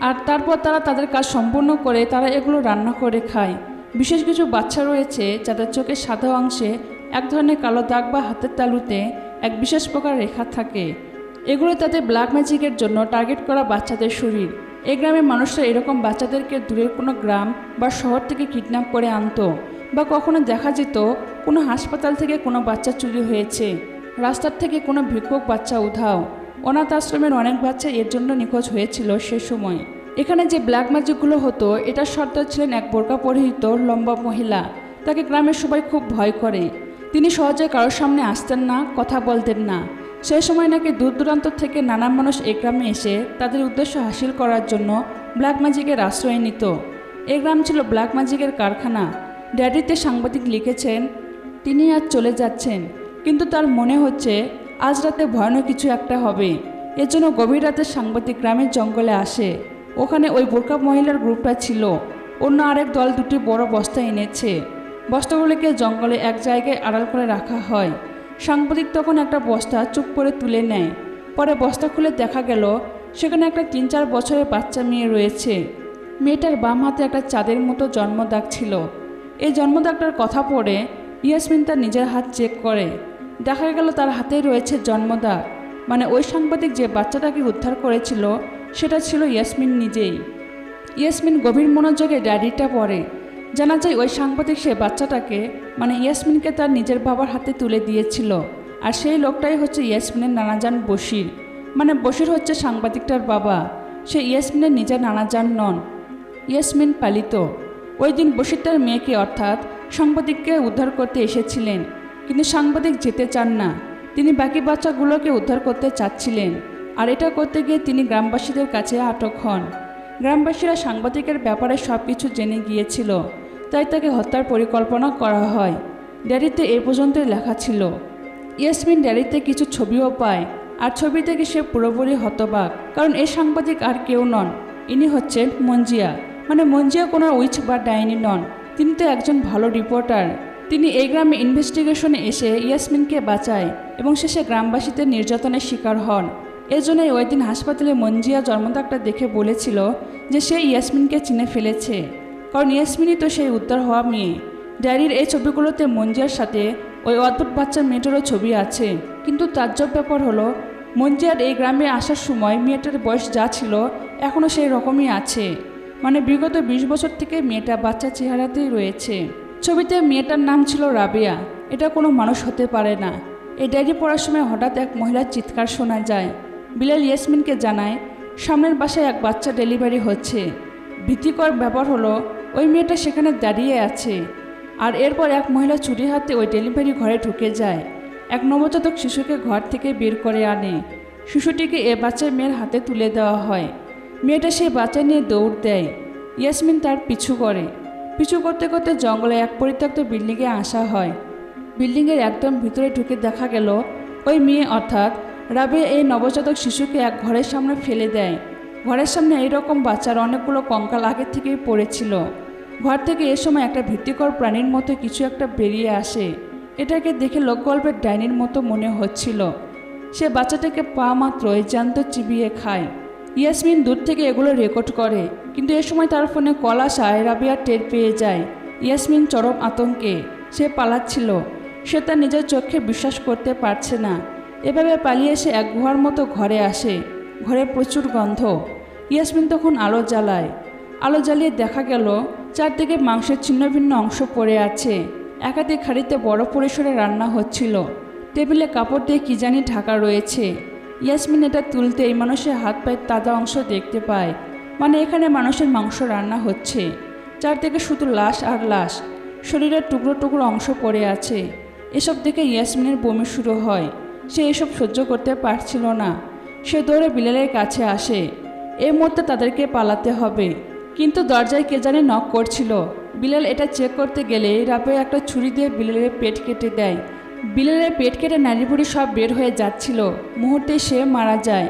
আর তারপর তারা তাদের কাজ সম্পূর্ণ করে তারা এগুলো রান্না করে খায়। বিশেষ কিছু বাচ্চা রয়েছে যাদের চোখের সাদা অংশে এক ধরনের কালো দাগ বা হাতের তালুতে এক বিশেষ প্রকার রেখা থাকে। এগুলো তাদের ব্ল্যাক ম্যাজিকের জন্য টার্গেট করা বাচ্চাদের শরীর। এই গ্রামের মানুষরা এরকম বাচ্চাদেরকে দূরের কোনো গ্রাম বা শহর থেকে কিডন্যাপ করে আনতো, বা কখনো দেখা যেত কোনো হাসপাতাল থেকে কোনো বাচ্চা চুরি হয়েছে, রাস্তার থেকে কোনো ভিক্ষুক বাচ্চা উধাও। অনাথ আশ্রমের অনেক বাচ্চা এর জন্য নিখোঁজ হয়েছিল সে সময়। এখানে যে ব্ল্যাক ম্যাজিকগুলো হতো এটার সর্দার ছিলেন এক বোরকা পরিহিত লম্বা মহিলা। তাকে গ্রামের সবাই খুব ভয় করে। তিনি সহজে কারোর সামনে আসতেন না, কথা বলতেন না। সেই সময় নাকি দূর দূরান্ত থেকে নানা মানুষ এই গ্রামে এসে তাদের উদ্দেশ্য হাসিল করার জন্য ব্ল্যাক ম্যাজিকের আশ্রয় নিত। এই গ্রাম ছিল ব্ল্যাক ম্যাজিকের কারখানা। ডায়েরিতে সাংবাদিক লিখেছেন তিনি আজ চলে যাচ্ছেন, কিন্তু তার মনে হচ্ছে আজ রাতে ভয়ানক কিছু একটা হবে। এর জন্য গভীর রাতে সাংবাদিক গ্রামের জঙ্গলে আসে। ওখানে ওই বোরকা মহিলার গ্রুপটা ছিল। অন্য আরেক দল দুটি বড় বস্তা এনেছে। বস্তাগুলিকে জঙ্গলে এক জায়গায় আড়াল করে রাখা হয়। সাংবাদিক তখন একটা বস্তা চুপ করে তুলে নেয়। পরে বস্তা খুলে দেখা গেল সেখানে একটা 3-4 বছরের বাচ্চা মেয়ে রয়েছে। মেয়েটার বাম হাতে একটা চাঁদের মতো জন্মদাগ ছিল। এই জন্মদাগটার কথা পড়ে ইয়াসমিন তার নিজের হাত চেক করে। দেখা গেল তার হাতেই রয়েছে জন্মদাগ। মানে ওই সাংবাদিক যে বাচ্চাটাকে উদ্ধার করেছিল সেটা ছিল ইয়াসমিন নিজেই। ইয়াসমিন গভীর মনোযোগে ডায়েরিটা পড়ে। জানা যায় ওই সাংবাদিক সে বাচ্চাটাকে মানে ইয়াসমিনকে তার নিজের বাবার হাতে তুলে দিয়েছিল। আর সেই লোকটাই হচ্ছে ইয়াসমিনের নানাজান বশির। মানে বশির হচ্ছে সাংবাদিকটার বাবা। সে ইয়াসমিনের নিজের নানাজান নন। ইয়াসমিন পালিত। ওই দিন বশির তার মেয়েকে অর্থাৎ সাংবাদিককে উদ্ধার করতে এসেছিলেন, কিন্তু সাংবাদিক যেতে চান না। তিনি বাকি বাচ্চাগুলোকে উদ্ধার করতে চাচ্ছিলেন। আর এটা করতে গিয়ে তিনি গ্রামবাসীদের কাছে আটক হন। গ্রামবাসীরা সাংবাদিকের ব্যাপারে সব কিছু জেনে গিয়েছিল, তাই তাকে হত্যার পরিকল্পনা করা হয়। ডায়েরিতে এ পর্যন্তই লেখা ছিল। ইয়াসমিন ডায়েরিতে কিছু ছবিও পায়, আর ছবি থেকে সে পুরোপুরি হতবাক, কারণ এই সাংবাদিক আর কেউ নন, ইনি হচ্ছেন মঞ্জিয়া। মানে মঞ্জিয়া কোনো উইচ বা ডাইনি নন, তিনি তো একজন ভালো রিপোর্টার। তিনি এই গ্রামে ইনভেস্টিগেশনে এসে ইয়াসমিনকে বাঁচায় এবং শেষে গ্রামবাসীদের নির্যাতনের শিকার হন। এজন্যই ওই দিন হাসপাতালে মঞ্জিয়া জন্মদাগটা দেখে বলেছিল যে সে ইয়াসমিনকে চিনে ফেলেছে, কারণ ইয়াসমিনই তো সেই উদ্ধার হওয়া মেয়ে। ডায়েরির এই ছবিগুলোতে মঞ্জিয়ার সাথে ওই অদ্ভুত বাচ্চা মেয়েটারও ছবি আছে। কিন্তু তাজ্জব ব্যাপার হলো মঞ্জিয়ার এই গ্রামে আসার সময় মেয়েটার বয়স যা ছিল এখনও সেই রকমই আছে। মানে বিগত 20 বছর থেকে মেয়েটা বাচ্চা চেহারাতেই রয়েছে। ছবিতে মেয়েটার নাম ছিল রাবিয়া। এটা কোনো মানুষ হতে পারে না। এই ডায়েরি পড়ার সময় হঠাৎ এক মহিলার চিৎকার শোনা যায়। বিলাল ইয়াসমিনকে জানায় সামনের বাসায় এক বাচ্চা ডেলিভারি হচ্ছে। ভীতিকর ব্যাপার হলো ওই মেয়েটা সেখানে দাঁড়িয়ে আছে। আর এরপর এক মহিলা ছুরি হাতে ওই ডেলিভারি ঘরে ঢুকে যায়। এক নবজাতক শিশুকে ঘর থেকে বের করে আনে। শিশুটিকে এ বাচ্চা মেয়ের হাতে তুলে দেওয়া হয়। মেয়েটা সেই বাচ্চা নিয়ে দৌড় দেয়। ইয়াসমিন তার পিছু করে। পিছু করতে করতে জঙ্গলে এক পরিত্যক্ত বিল্ডিংয়ে আসা হয়। বিল্ডিংয়ের একদম ভিতরে ঢুকে দেখা গেল ওই মেয়ে অর্থাৎ রাবিয়া এই নবজাতক শিশুকে এক ঘরের সামনে ফেলে দেয়। ঘরের সামনে এইরকম বাচ্চার অনেকগুলো কঙ্কাল আগে থেকেই পড়েছিল। ঘর থেকে এ সময় একটা ভীতিকর প্রাণীর মতো কিছু একটা বেরিয়ে আসে। এটাকে দেখে লোকগল্পের ডাইনির মতো মনে হচ্ছিল। সে বাচ্চাটাকে পা মাত্রই জ্যান্ত চিবিয়ে খায়। ইয়াসমিন দূর থেকে এগুলো রেকর্ড করে, কিন্তু এ সময় তার ফোনে কল আসায় রাবিয়া টের পেয়ে যায়। ইয়াসমিন চরম আতঙ্কে। সে পালাচ্ছিল। সে তার নিজের চোখে বিশ্বাস করতে পারছে না। এভাবে পালিয়ে এসে এক গুহার মতো ঘরে আসে। ঘরে প্রচুর গন্ধ। ইয়াসমিন তখন আলো জ্বালায়। আলো জ্বালিয়ে দেখা গেল চারদিকে মাংসের ছিন্ন ভিন্ন অংশ পড়ে আছে। একাধিক হাঁড়িতে বড় পরিসরে রান্না হচ্ছিল। টেবিলে কাপড় দিয়ে কি জানি ঢাকা রয়েছে। ইয়াসমিন এটা তুলতে এই মানুষের হাত পায়ের তাজা অংশ দেখতে পায়। মানে এখানে মানুষের মাংস রান্না হচ্ছে। চারদিকে শুধু লাশ আর লাশ, শরীরের টুকরো টুকরো অংশ পড়ে আছে। এসব দেখে ইয়াসমিনের বমি শুরু হয়। সে এসব সহ্য করতে পারছিল না। সে দৌড়ে বিলালের কাছে আসে। এই মুহূর্তে তাদেরকে পালাতে হবে, কিন্তু দরজায় কে জানে নক করছিল। বিলাল এটা চেক করতে গেলে রাবিয়া একটা ছুরি দিয়ে বিলালের পেট কেটে দেয়। বিলালের পেট কেটে নাড়িভুড়ি সব বের হয়ে যাচ্ছিল। মুহূর্তে সে মারা যায়।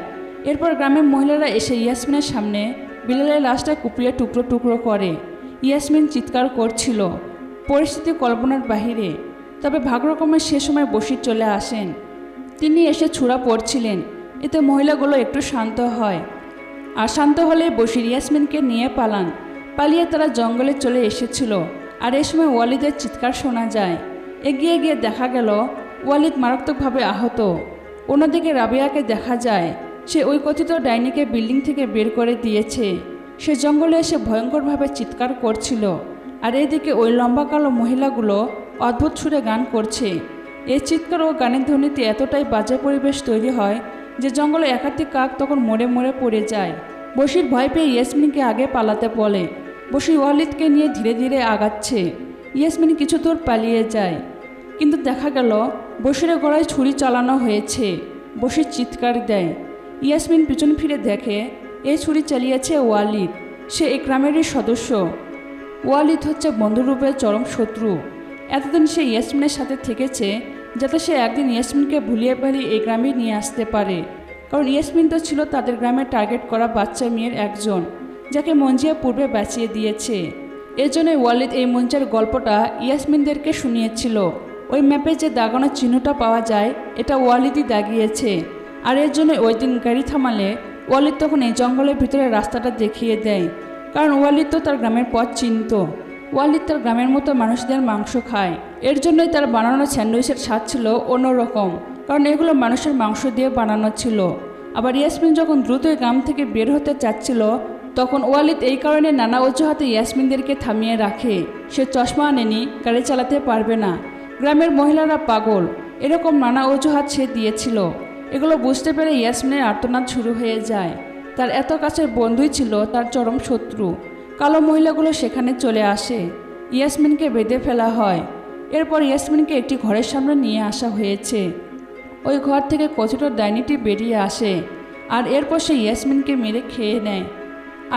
এরপর গ্রামের মহিলারা এসে ইয়াসমিনের সামনে বিলালের লাশটা কুপিয়ে টুকরো টুকরো করে। ইয়াসমিন চিৎকার করছিল। পরিস্থিতি কল্পনার বাহিরে। তবে ভাগ্যক্রমে সে সময় বশির চলে আসেন। তিনি এসে ছুরা পড়ছিলেন। এতে মহিলাগুলো একটু শান্ত হয়। আর শান্ত হলে বশির ইয়াসমিনকে নিয়ে পালিয়ে তারা জঙ্গলে চলে এসেছিল। আর এ সময় ওয়ালিদের চিৎকার শোনা যায়। এগিয়ে গিয়ে দেখা গেল ওয়ালিদ মারাত্মকভাবে আহত। অন্যদিকে রাবিয়াকে দেখা যায় সে ওই কথিত ডাইনিকে বিল্ডিং থেকে বের করে দিয়েছে। সে জঙ্গলে এসে ভয়ঙ্করভাবে চিৎকার করছিল। আর এদিকে ওই লম্বা কালো মহিলাগুলো অদ্ভুত সুরে গান করছে। এই চিৎকার ও গানের ধ্বনিতে এতটাই বাজে পরিবেশ তৈরি হয় যে জঙ্গলে একাধিক কাক তখন মরে মরে পড়ে যায়। বশির ভয় পেয়ে ইয়াসমিনকে আগে পালাতে বলে। বশির ওয়ালিদকে নিয়ে ধীরে ধীরে আগাচ্ছে। ইয়াসমিন কিছু দূর পালিয়ে যায়, কিন্তু দেখা গেল বশিরের গলায় ছুরি চালানো হয়েছে। বশির চিৎকার দেয়। ইয়াসমিন পিছন ফিরে দেখে এই ছুরি চালিয়েছে ওয়ালিদ। সে এই গ্রামেরই সদস্য। ওয়ালিদ হচ্ছে বন্ধুরূপের চরম শত্রু। এতদিন সে ইয়াসমিনের সাথে থেকেছে যাতে সে একদিন ইয়াসমিনকে ভুলিয়ে ভালিয়ে এই গ্রামে নিয়ে আসতে পারে। কারণ ইয়াসমিন তো ছিল তাদের গ্রামে টার্গেট করা বাচ্চা মেয়ের একজন, যাকে মঞ্জিয়া পূর্বে বাঁচিয়ে দিয়েছে। এর জন্যই ওয়ালিদ এই মঞ্জার গল্পটা ইয়াসমিনদেরকে শুনিয়েছিল। ওই ম্যাপে যে দাগানো চিহ্নটা পাওয়া যায় এটা ওয়ালিদই দাগিয়েছে। আর এর জন্য ওই দিন গাড়ি থামালে ওয়ালিদ তখন এই জঙ্গলের ভিতরে রাস্তাটা দেখিয়ে দেয়। কারণ ওয়ালিদ তো তার গ্রামের পথ চিনত। ওয়ালিদ তার গ্রামের মতো মানুষদের মাংস খায়, এর জন্যই তার বানানো স্যান্ডউইচের স্বাদ ছিল অন্যরকম, কারণ এগুলো মানুষের মাংস দিয়ে বানানো ছিল। আবার ইয়াসমিন যখন দ্রুতই গ্রাম থেকে বের হতে চাচ্ছিল তখন ওয়ালিদ এই কারণে নানা অজুহাতে ইয়াসমিনদেরকে থামিয়ে রাখে। সে চশমা আনেনি, গাড়ি চালাতে পারবে না, গ্রামের মহিলারা পাগল, এরকম নানা অজুহাত সে দিয়েছিল। এগুলো বুঝতে পেরে ইয়াসমিনের আর্তনাদ শুরু হয়ে যায়। তার এত কাছের বন্ধুই ছিল তার চরম শত্রু। কালো মহিলাগুলো সেখানে চলে আসে, ইয়াসমিনকে বেঁধে ফেলা হয়। এরপর ইয়াসমিনকে একটি ঘরের সামনে নিয়ে আসা হয়েছে। ওই ঘর থেকে কচুটোর ডাইনিটি বেরিয়ে আসে আর এরপর সে ইয়াসমিনকে মেরে খেয়ে নেয়।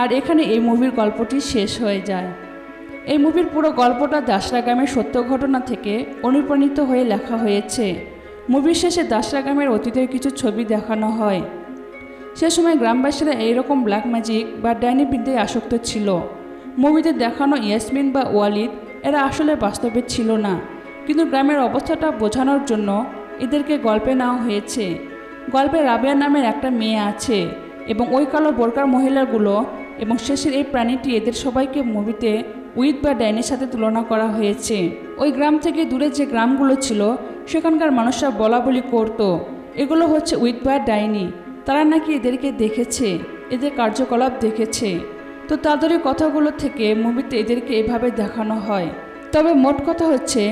আর এখানে এই মুভির গল্পটি শেষ হয়ে যায়। এই মুভির পুরো গল্পটা দাসরা গ্রামের সত্য ঘটনা থেকে অনুপ্রাণিত হয়ে লেখা হয়েছে। মুভির শেষে দাসরা গ্রামের অতীতের কিছু ছবি দেখানো হয়। সে সময় গ্রামবাসীরা এইরকম ব্ল্যাক ম্যাজিক বা ডাইনি বিদ্যায় আসক্ত ছিল। মুভিতে দেখানো ইয়াসমিন বা ওয়ালিদ এরা আসলে বাস্তবে ছিল না, কিন্তু গ্রামের অবস্থাটা বোঝানোর জন্য এদেরকে গল্পে নেওয়া হয়েছে। গল্পে রাবেয়া নামের একটা মেয়ে আছে এবং ওই কালো বোরকার মহিলাগুলো এবং শেষের এই প্রাণীটি, এদের সবাইকে মুভিতে উইথ বা ডাইনির সাথে তুলনা করা হয়েছে। ওই গ্রাম থেকে দূরে যে গ্রামগুলো ছিল সেখানকার মানুষরা বলা বলি করতো এগুলো হচ্ছে উইথ বা ডাইনি। তারা নাকি এদেরকে দেখেছে, এদের কার্যকলাপ দেখেছে। তো তাদেরই কথাগুলো থেকে মুভিতে এদেরকে এভাবে দেখানো হয়। তবে মোট কথা হচ্ছে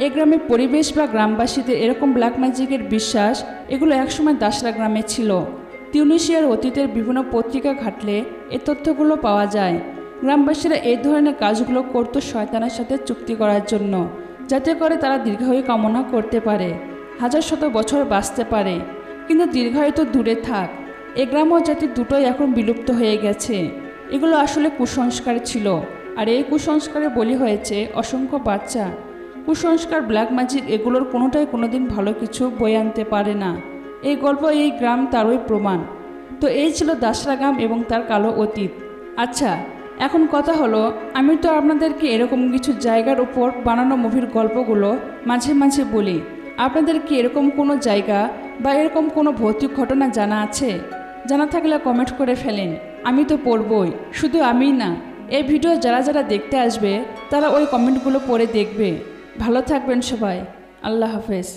এই গ্রামের পরিবেশ বা গ্রামবাসীদের এরকম ব্ল্যাক ম্যাজিকের বিশ্বাস এগুলো একসময় দাসরা গ্রামে ছিল। তিউনিসিয়ার অতীতের বিভিন্ন পত্রিকা ঘাটলে এই তথ্যগুলো পাওয়া যায়। গ্রামবাসীরা এই ধরনের কাজগুলো করত শয়তানের সাথে চুক্তি করার জন্য, যাতে করে তারা দীর্ঘায়ু কামনা করতে পারে, হাজার শত বছর বাঁচতে পারে। কিন্তু দীর্ঘায়ু তো দূরে থাক, এ গ্রাম ও জাতি দুটোই এখন বিলুপ্ত হয়ে গেছে। এগুলো আসলে কুসংস্কার ছিল, আর এই কুসংস্কারে বলি হয়েছে অসংখ্য বাচ্চা। কুসংস্কার, ব্ল্যাক ম্যাজিক এগুলোর কোনোটাই কোনোদিন ভালো কিছু বয়ে আনতে পারে না। এই গল্প, এই গ্রাম তারই প্রমাণ। তো এই ছিল দাসরা গ্রাম এবং তার কালো অতীত। আচ্ছা, এখন কথা হলো, আমি তো আপনাদেরকে এরকম কিছু জায়গার উপর বানানো মুভির গল্পগুলো মাঝে মাঝে বলি। আপনাদের কি এরকম কোনো জায়গা বা এরকম কোনো ভৌতিক ঘটনা জানা আছে? জানা থাকলে কমেন্ট করে ফেলেন, আমি তো পড়বই। শুধু আমিই না, এই ভিডিও যারা যারা দেখতে আসবে তারা ওই কমেন্টগুলো পড়ে দেখবে। ভালো থাকবেন সবাই, আল্লাহ হাফেজ।